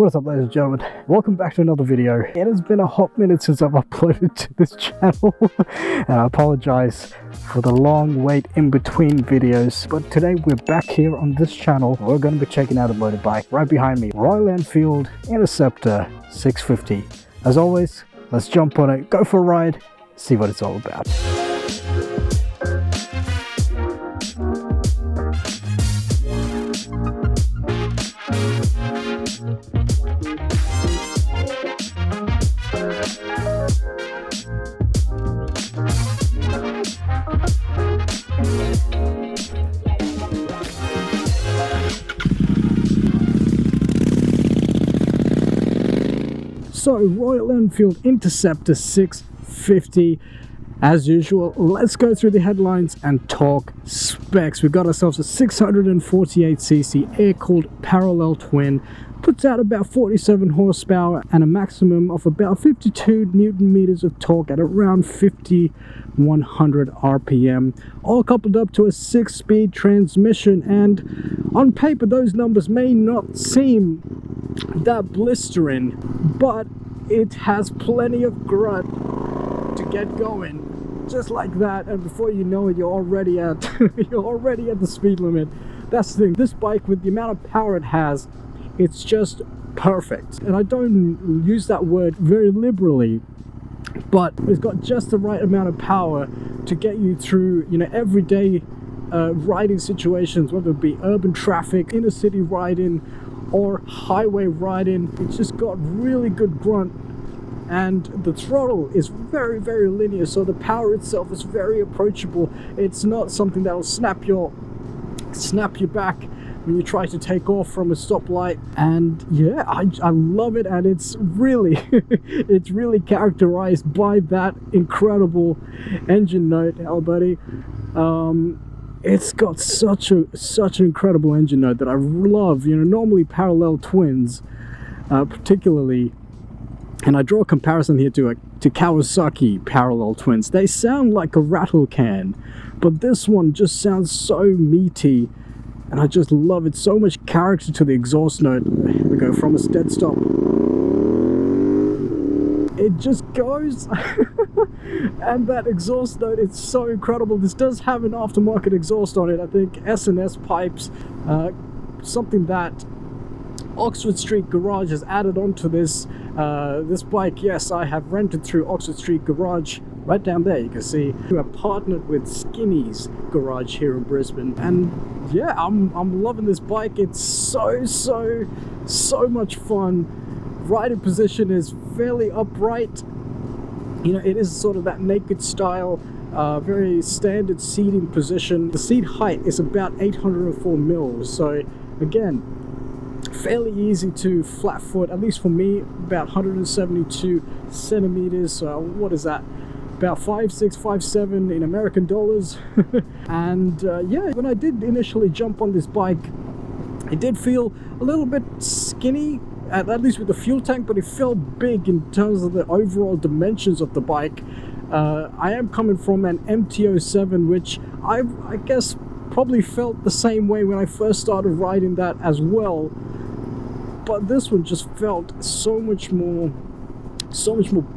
What is up, ladies and gentlemen? Welcome back to another video. It has been a hot minute since I've uploaded to this channel and I apologize for the long wait in between videos, but today we're back here on this channel. We're going to be checking out a motorbike. Right behind me, Royal Enfield Interceptor 650. As always, let's jump on it, go for a ride, see what it's all about. So, Royal Enfield Interceptor 650, as usual. Let's go through the headlines and talk specs. We've got ourselves a 648cc air-cooled parallel twin, puts out about 47 horsepower and a maximum of about 52 newton meters of torque at around 5100 RPM, all coupled up to a 6-speed transmission. And on paper those numbers may not seem that blistering, but it has plenty of grunt to get going, just like that, and before you know it, you're already at the speed limit. That's the thing. This bike, with the amount of power it has, it's just perfect. And I don't use that word very liberally, but it's got just the right amount of power to get you through, everyday riding situations, whether it be urban traffic, inner city riding, or highway riding. It's just got really good grunt, and the throttle is very, very linear, so the power itself is very approachable. It's not something that will snap your back when you try to take off from a stoplight. And yeah, I love it, and it's really it's really characterized by that incredible engine note, hell buddy. It's got such an incredible engine note that I love. Normally parallel twins, particularly, and I draw a comparison here to Kawasaki parallel twins. They sound like a rattle can, but this one just sounds so meaty, and I just love it. So much character to the exhaust note. Here we go, from a dead stop. It just goes. And that exhaust note, it's so incredible. This does have an aftermarket exhaust on it. I think S&S pipes, something that Oxford Street Garage has added onto this bike. Yes, I have rented through Oxford Street Garage. Right down there, you can see we are partnered with Skinny's Garage here in Brisbane, and yeah, I'm loving this bike. It's so much fun. Riding position is fairly upright. It is sort of that naked style, very standard seating position. The seat height is about 804 mils, so again, fairly easy to flat foot, at least for me, about 172 centimeters. What is that? About 5'6", 5'7" in American dollars. And yeah, when I did initially jump on this bike, it did feel a little bit skinny, at least with the fuel tank, but it felt big in terms of the overall dimensions of the bike. I am coming from an MT-07, which I guess probably felt the same way when I first started riding that as well, but this one just felt so much more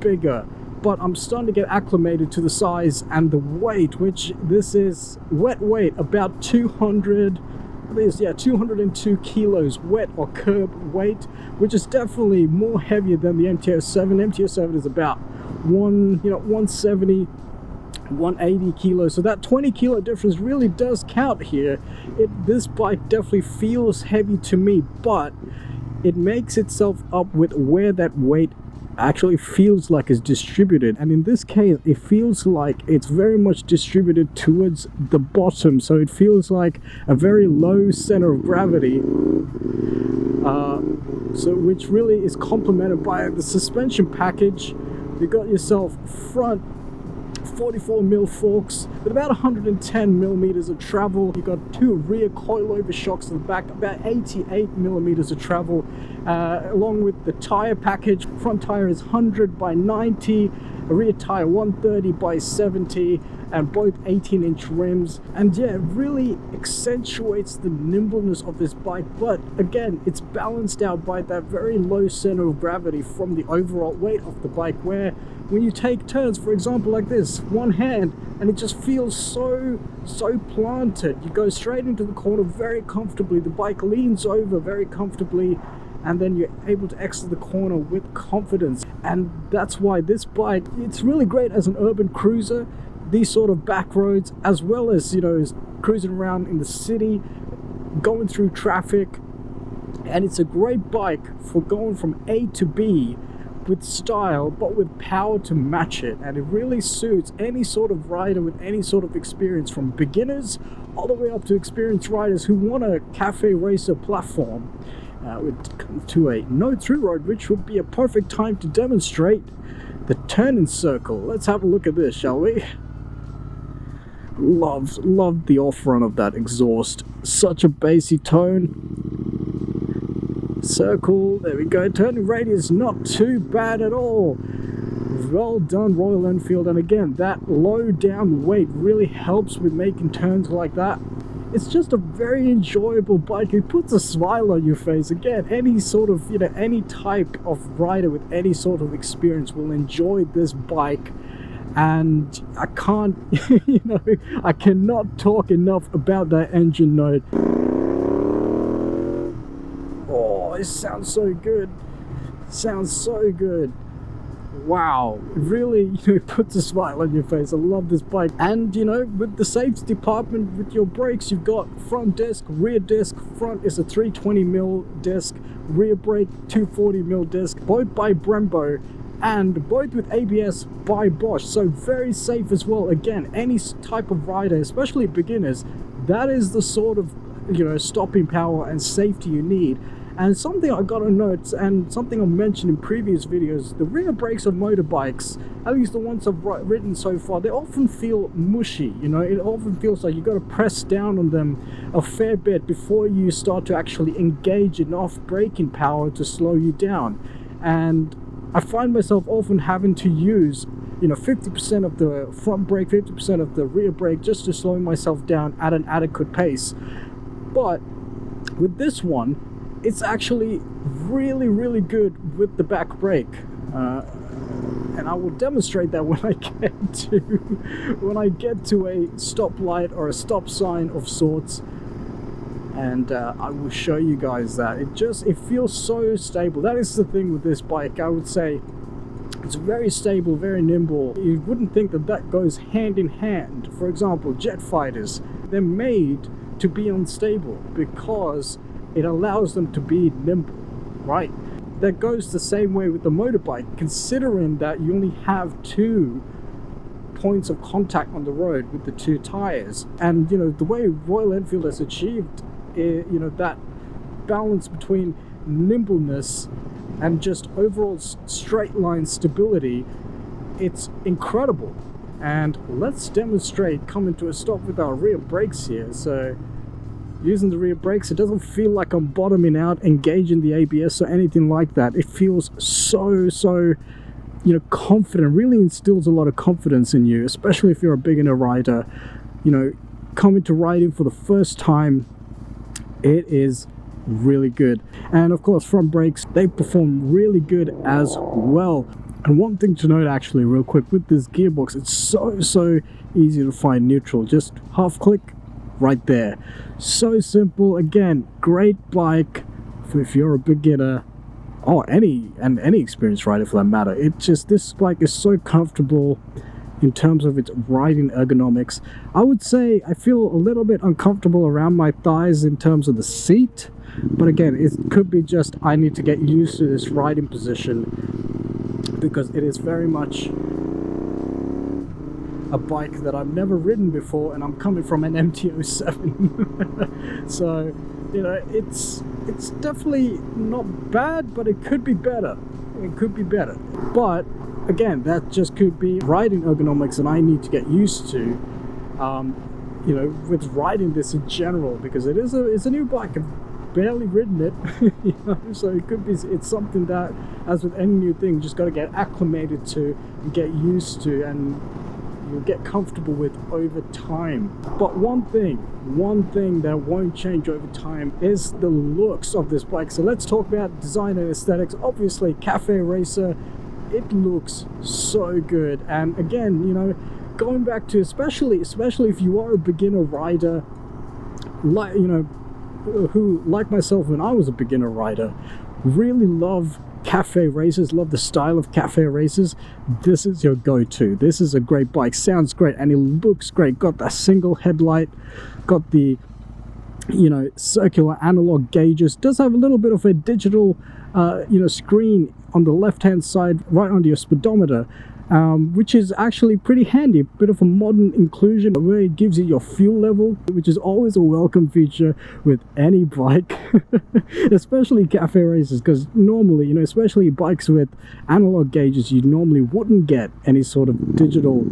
bigger. But I'm starting to get acclimated to the size and the weight, which this is wet weight, about 202 kilos wet or curb weight, which is definitely more heavier than the MT-07. MT-07 is about 170, 180 kilos, so that 20 kilo difference really does count here. This bike definitely feels heavy to me, but it makes itself up with where that weight actually feels like it's distributed, and in this case it feels like it's very much distributed towards the bottom, so it feels like a very low center of gravity, which really is complemented by the suspension package. You got yourself front 44 mil forks with about 110 millimeters of travel. You got two rear coilover shocks to the back, about 88 millimeters of travel, along with the tire package. Front tire is 100 by 90, a rear tire 130 by 70, and both 18-inch rims, and yeah, it really accentuates the nimbleness of this bike. But again, it's balanced out by that very low center of gravity from the overall weight of the bike, where when you take turns, for example, like this, one hand, and it just feels so planted. You go straight into the corner very comfortably, the bike leans over very comfortably, and then you're able to exit the corner with confidence. And that's why this bike, it's really great as an urban cruiser, these sort of back roads, as well as, you know, cruising around in the city, going through traffic. And it's a great bike for going from A to B with style, but with power to match it. And it really suits any sort of rider with any sort of experience, from beginners all the way up to experienced riders who want a cafe racer platform. We've come to a no-through road, which would be a perfect time to demonstrate the turning circle. Let's have a look at this, shall we? Love the off-run of that exhaust. Such a bassy tone. Circle, there we go. Turning radius, not too bad at all. Well done, Royal Enfield. And again, that low down weight really helps with making turns like that. It's just a very enjoyable bike. It puts a smile on your face. Again, any sort of, you know, any type of rider with any sort of experience will enjoy this bike. And I can't, you know, I cannot talk enough about that engine note. Oh, it sounds so good. Sounds so good. Wow, it really, you know, puts a smile on your face. I love this bike. And, you know, with the safety department, with your brakes, you've got front disc, rear disc. Front is a 320mm disc, rear brake 240mm disc, both by Brembo, and both with ABS by Bosch, so very safe as well. Again, any type of rider, especially beginners, that is the sort of, you know, stopping power and safety you need. And something I got to note, and something I've mentioned in previous videos, the rear brakes of motorbikes, at least the ones I've ridden so far, they often feel mushy. You know, it often feels like you got to press down on them a fair bit before you start to actually engage enough braking power to slow you down. And I find myself often having to use, you know, 50% of the front brake, 50% of the rear brake, just to slow myself down at an adequate pace. But with this one, it's actually really good with the back brake, and I will demonstrate that when I get to a stoplight or a stop sign of sorts, and I will show you guys that it feels so stable. That is the thing with this bike. I would say it's very stable, very nimble. You wouldn't think that goes hand in hand. For example, jet fighters, they're made to be unstable because it allows them to be nimble, right? That goes the same way with the motorbike, considering that you only have 2 points of contact on the road with the 2 tires. And, you know, the way Royal Enfield has achieved, you know, that balance between nimbleness and just overall straight line stability, it's incredible. And let's demonstrate coming to a stop with our rear brakes here. So using the rear brakes, it doesn't feel like I'm bottoming out, engaging the ABS or anything like that. It feels so, you know, confident. Really instills a lot of confidence in you, especially if you're a beginner rider. You know, coming to riding for the first time, it is really good. And of course, front brakes, they perform really good as well. And one thing to note, actually, real quick, with this gearbox, it's so easy to find neutral. Just half click right there. So simple. Again, great bike if you're a beginner, or any experienced rider for that matter. It's just, this bike is so comfortable in terms of its riding ergonomics. I would say I feel a little bit uncomfortable around my thighs in terms of the seat, but again, it could be just I need to get used to this riding position, because it is very much a bike that I've never ridden before, and I'm coming from an MT-07. So, you know, it's definitely not bad, but it could be better. It could be better. But again, that just could be riding ergonomics, and I need to get used to, you know, with riding this in general, because it's a new bike. I've barely ridden it, you know, so it's something that, as with any new thing, just got to get acclimated to and get used to. And you'll get comfortable with over time. But one thing that won't change over time is the looks of this bike. So let's talk about design and aesthetics. Obviously, Cafe Racer, it looks so good. And again, you know, going back to especially if you are a beginner rider, like, you know, who like myself when I was a beginner rider, really love Cafe Racers, love the style of Cafe Racers, this is your go-to. This is a great bike, sounds great, and it looks great. Got that single headlight, got the, you know, circular analog gauges, does have a little bit of a digital you know, screen on the left hand side right under your speedometer, which is actually pretty handy. A bit of a modern inclusion where it gives you your fuel level, which is always a welcome feature with any bike, especially Cafe Racers, because normally, you know, especially bikes with analog gauges, you normally wouldn't get any sort of digital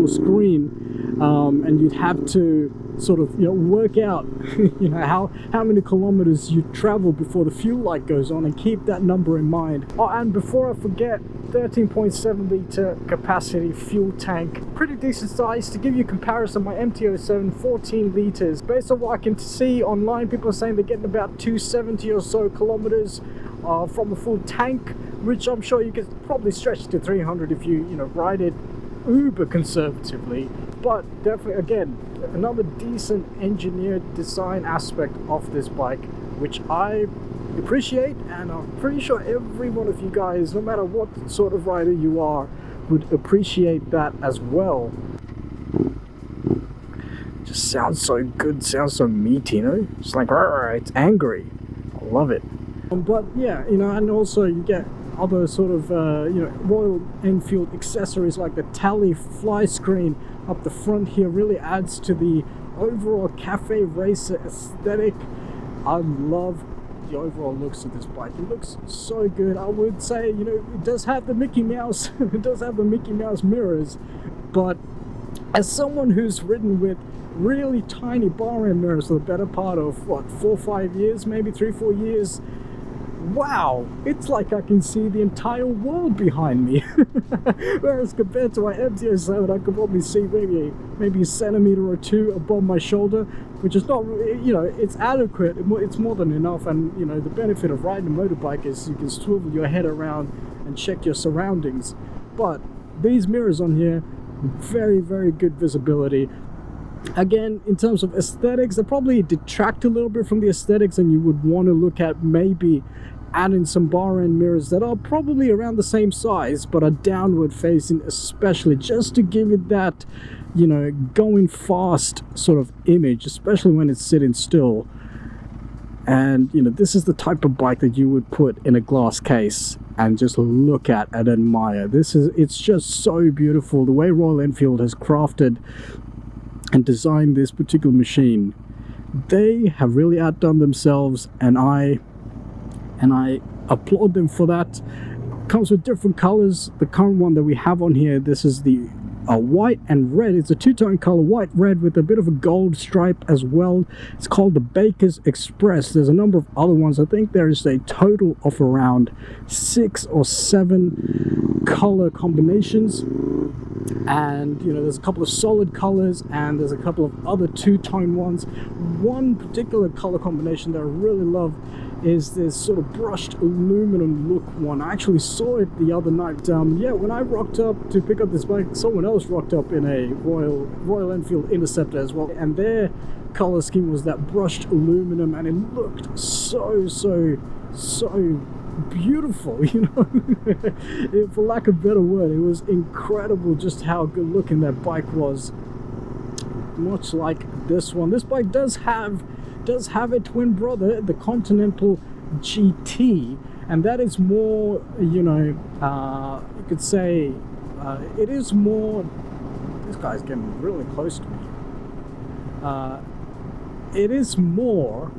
screen, and you'd have to sort of, you know, work out you know, how many kilometers you travel before the fuel light goes on, and keep that number in mind. Oh, and before I forget, 13.7 litre capacity fuel tank, pretty decent size. To give you a comparison, my MT-07 14 litres. Based on what I can see online, people are saying they're getting about 270 or so kilometers from a full tank, which I'm sure you could probably stretch to 300 if you know, ride it uber conservatively. But definitely, again, another decent engineered design aspect of this bike, which I appreciate, and I'm pretty sure every one of you guys, no matter what sort of rider you are, would appreciate that as well. Just sounds so good, sounds so meaty, you know, it's like, it's angry. I love it. But yeah, you know, and also you get other sort of you know, Royal Enfield accessories like the Tally fly screen up the front here really adds to the overall Cafe Racer aesthetic. I love the overall looks of this bike. It looks so good. I would say, you know, it does have the Mickey Mouse it does have the Mickey Mouse mirrors, but as someone who's ridden with really tiny bar end mirrors for the better part of what, 4 or 5 years, maybe 3-4 years, wow, it's like I can see the entire world behind me. Whereas compared to my MT-07, I could probably see maybe a centimeter or two above my shoulder, which is not, you know, it's adequate, it's more than enough. And you know, the benefit of riding a motorbike is you can swivel your head around and check your surroundings. But these mirrors on here, very, very good visibility. Again, in terms of aesthetics, they probably detract a little bit from the aesthetics, and you would want to look at maybe adding some bar end mirrors that are probably around the same size but are downward facing, especially just to give it that, you know, going fast sort of image, especially when it's sitting still. And you know, this is the type of bike that you would put in a glass case and just look at and admire. It's just so beautiful the way Royal Enfield has crafted and designed this particular machine. They have really outdone themselves, and I applaud them for that. Comes with different colors. The current one that we have on here, this is the white and red. It's a two-tone color, white red with a bit of a gold stripe as well. It's called the Baker's Express. There's a number of other ones. I think there is a total of around 6 or 7 color combinations, and you know, there's a couple of solid colors and there's a couple of other two-tone ones. One particular color combination that I really love is this sort of brushed aluminum look one. I actually saw it the other night. Yeah, when I rocked up to pick up this bike, someone else rocked up in a Royal Enfield Interceptor as well, and their color scheme was that brushed aluminum, and it looked so beautiful, you know. For lack of a better word, it was incredible just how good looking that bike was. Much like this one, this bike does have a twin brother, the Continental GT, and that is more, you know, you could say it is more, this guy's getting really close to me, it is more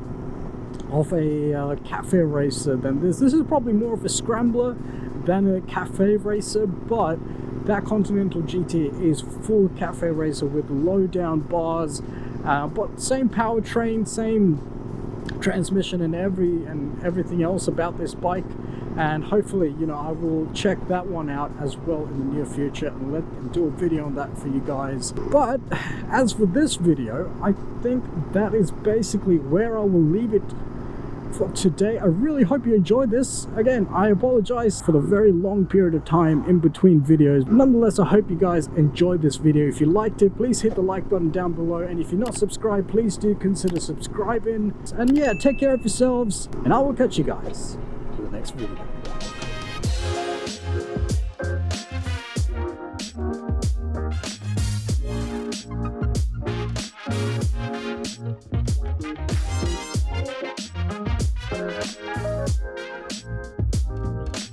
of a Cafe Racer than this. This is probably more of a scrambler than a Cafe Racer, but that Continental GT is full Cafe Racer with low down bars, but same powertrain, same transmission, and everything else about this bike. and hopefully, you know, I will check that one out as well in the near future and do a video on that for you guys. But as for this video, I think that is basically where I will leave it for today. I really hope you enjoyed this. Again, I apologize for the very long period of time in between videos. Nonetheless, I hope you guys enjoyed this video. If you liked it, please hit the like button down below, and if you're not subscribed, please do consider subscribing. And yeah, take care of yourselves, and I will catch you guys in the next video.